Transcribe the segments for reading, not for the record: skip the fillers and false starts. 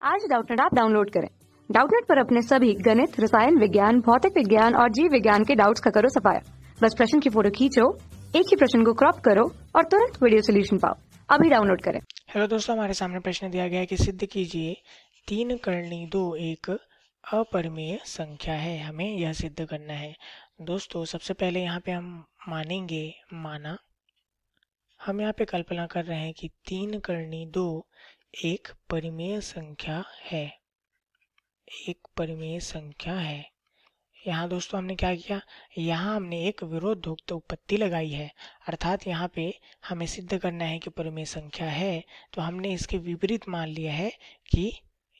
आज Doubtnut app download करें। Doubtnut पर अपने सभी गणित, रसायन विज्ञान, भौतिक विज्ञान और जीव विज्ञान के डाउट्स का करो सफाया। बस प्रश्न की फोटो खींचो, एक ही प्रश्न को क्रॉप करो और तुरंत वीडियो सोल्यूशन पाओ। अभी डाउनलोड करें। हेलो दोस्तों, हमारे सामने प्रश्न दिया गया है कि सिद्ध कीजिए 3 करनी 2 एक अपरिमेय संख्या है। हमें यह सिद्ध करना है। दोस्तों, सबसे पहले यहाँ पे हम मानेंगे माना। हम यहाँ पे कल्पना कर रहे हैं कि 3 करनी 2 एक परिमेय संख्या है। एक परिमेय संख्या है। यहाँ दोस्तों हमने क्या किया, यहाँ हमने एक विरोधोक्त उत्पत्ति लगाई है, अर्थात यहाँ पे हमें सिद्ध करना है कि परिमेय संख्या है, तो हमने इसके विपरीत मान लिया है कि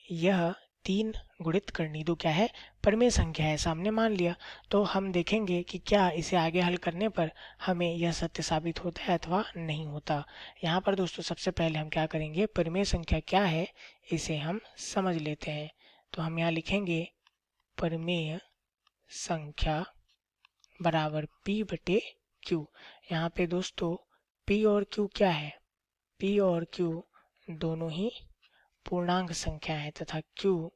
यह 3 गुणित करनी 2 क्या है, परिमेय संख्या है, सामने मान लिया। तो हम देखेंगे कि क्या इसे आगे हल करने पर हमें यह सत्य साबित होता है अथवा नहीं होता। यहाँ पर दोस्तों सबसे पहले हम क्या करेंगे, परिमेय संख्या क्या है इसे हम समझ लेते हैं। तो हम यहाँ लिखेंगे परिमेय संख्या बराबर P बटे Q। यहाँ पे दोस्तों P और Q क्या है, P और Q दोनों ही पूर्णांक संख्या है तथा Q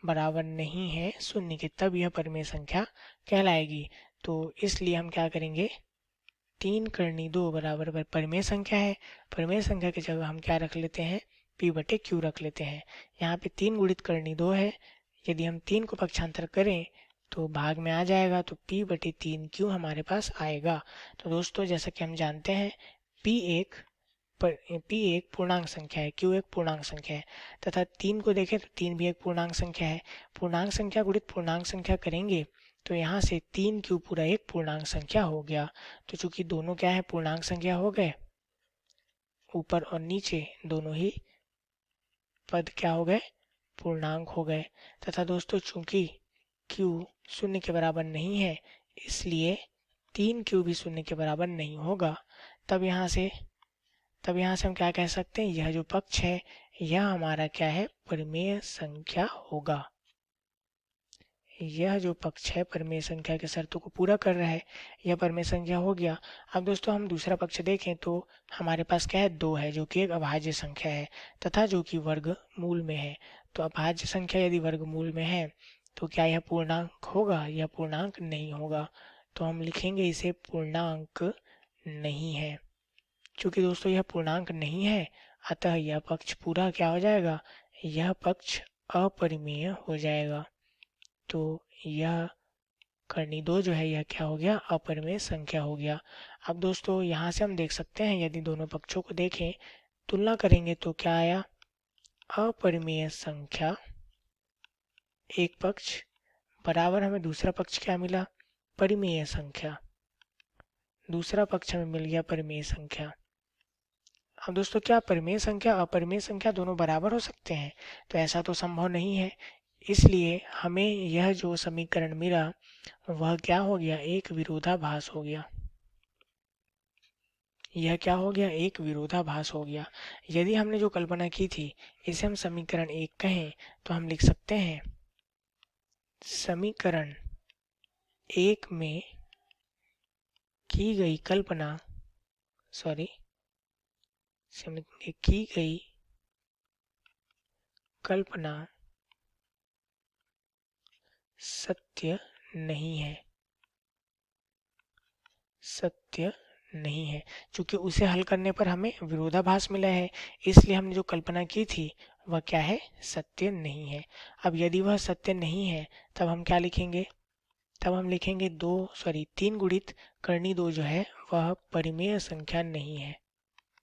बराबर नहीं है शून्य के, तब यह परिमेय संख्या कहलाएगी। तो इसलिए हम क्या करेंगे, 3 करनी 2 बराबर परिमेय संख्या है। परिमेय संख्या की जगह हम क्या रख लेते हैं, P बटे Q रख लेते हैं। यहाँ पे 3 गुणित करनी 2 है, यदि हम 3 को पक्षांतर करें तो भाग में आ जाएगा, तो P बटे 3 Q हमारे पास आएगा। तो दोस्तों जैसा कि हम जानते हैं P एक पूर्णांक संख्या है, Q एक पूर्णांक संख्या है, तथा 3 को देखें तो 3 भी एक पूर्णांक संख्या है। पूर्णांक संख्या गुणित पूर्णांक संख्या करेंगे तो यहाँ से 3Q पूरा एक पूर्णांक संख्या हो गया। तो चूंकि दोनों क्या है, पूर्णांक संख्या हो गए, ऊपर और नीचे दोनों ही पद क्या हो गए, पूर्णांक हो गए। तथा दोस्तों चूंकि Q शून्य के बराबर नहीं है, इसलिए 3Q भी शून्य के बराबर नहीं होगा। तब यहाँ से हम क्या कह सकते हैं, यह जो पक्ष है यह हमारा क्या है, परिमेय संख्या होगा। यह जो पक्ष है परिमेय संख्या की शर्तों को पूरा कर रहा है, यह परिमेय संख्या हो गया। अब दोस्तों हम दूसरा पक्ष देखें तो हमारे पास क्या है, 2 है, जो कि एक अभाज्य संख्या है तथा जो कि वर्गमूल में है। तो अभाज्य संख्या यदि वर्गमूल में है तो क्या यह पूर्णांक होगा, यह पूर्णांक नहीं होगा। तो हम लिखेंगे इसे पूर्णांक नहीं है। चूंकि दोस्तों यह पूर्णांक नहीं है, अतः यह पक्ष पूरा क्या हो जाएगा, यह पक्ष अपरिमेय हो जाएगा। तो यह करनी 2 जो है यह क्या हो गया, अपरिमेय संख्या हो गया। अब दोस्तों यहाँ से हम देख सकते हैं, यदि दोनों पक्षों को देखें, तुलना करेंगे तो क्या आया, अपरिमेय संख्या एक पक्ष बराबर हमें दूसरा पक्ष क्या मिला, परिमेय संख्या। दूसरा पक्ष हमें मिल गया परिमेय संख्या। अब दोस्तों क्या परिमेय संख्या अपरिमेय संख्या दोनों बराबर हो सकते हैं, तो ऐसा तो संभव नहीं है। इसलिए हमें यह जो समीकरण मिला वह क्या हो गया, एक विरोधाभास हो गया। यह क्या हो गया, एक विरोधाभास हो गया। यदि हमने जो कल्पना की थी इसे हम समीकरण 1 कहें तो हम लिख सकते हैं, समीकरण 1 में की गई कल्पना की गई कल्पना सत्य नहीं है, सत्य नहीं है। क्योंकि उसे हल करने पर हमें विरोधाभास मिला है, इसलिए हमने जो कल्पना की थी वह क्या है, सत्य नहीं है। अब यदि वह सत्य नहीं है तब हम क्या लिखेंगे, तब हम लिखेंगे 3 गुणित करनी 2 जो है वह परिमेय संख्या नहीं है।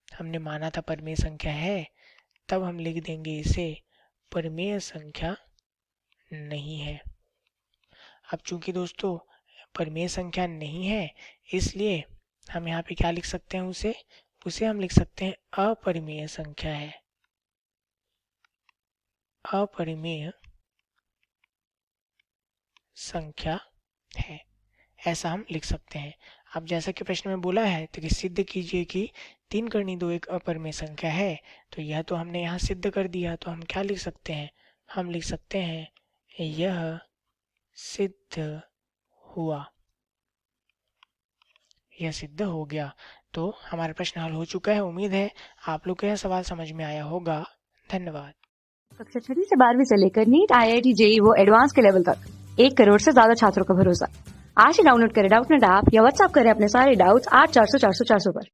हमने माना था परिमेय संख्या है, तब हम लिख देंगे इसे परिमेय संख्या नहीं है। अब चूंकि दोस्तों परिमेय संख्या नहीं है, इसलिए हम यहाँ पे क्या लिख सकते हैं, उसे हम लिख सकते हैं अपरिमेय संख्या है, अपरिमेय संख्या है, ऐसा हम लिख सकते हैं। अब जैसा कि प्रश्न में बोला है तो कि सिद्ध कीजिए कि 3 करनी 2 एक अपरिमेय संख्या है, तो यह तो हमने यहाँ सिद्ध कर दिया। तो हम क्या लिख सकते हैं, हम लिख सकते हैं यह सिद्ध हुआ, यह सिद्ध हो गया। तो हमारा प्रश्न हल हो चुका है। उम्मीद है आप लोग को यह सवाल समझ में आया होगा। धन्यवाद। कक्षा 6वीं से 12वीं से लेकर नीट, IIT, JEE वो एडवांस के लेवल तक 1 करोड़ से ज्यादा छात्रों का भरोसा। आज ही डाउनलोड करें डाउटनेट ऐप या व्हाट्सएप करें अपने सारे डाउट्स 8400 400 400 पर।